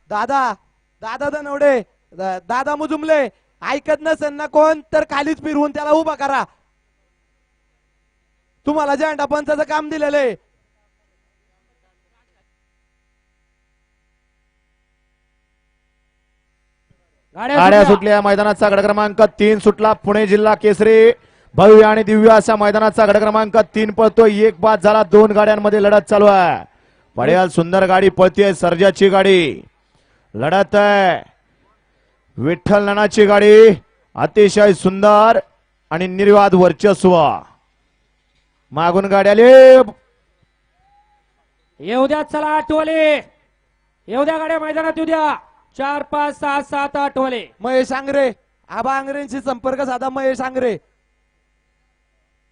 दादा दादा दनवडे दादा मुजुमले ऐकत नसेल ना कोण तर खालीच फिरवून त्याला उभा करा. तुम्हाला झेंडा पंचाचं काम दिलेलं आहे. गाड्या सुटल्या. मैदानाचा गड क्रमांक 3 सुटला. पुणे जिल्हा केसरी भव्य आणि दिव्य अशा मैदानाचा गड क्रमांक 3 पळतोय. एक बाद झाला. 2 गाड्यांमध्ये लढत चालू आहे. पडेल सुंदर गाडी पळतीये. सर्जाची गाडी लढत आहे. विठ्ठल नानाची गाडी अतिशय सुंदर आणि निर्वाद वर्चस्व. मागून गाडी आली. येऊ द्या चला आठवले. येऊ द्या गाड्या मैदानात येऊ द्या. 4 5 6 7 8 वाले. महेश आंग्रे आबा आंग्रेंशी संपर्क साधा. महेश आंग्रे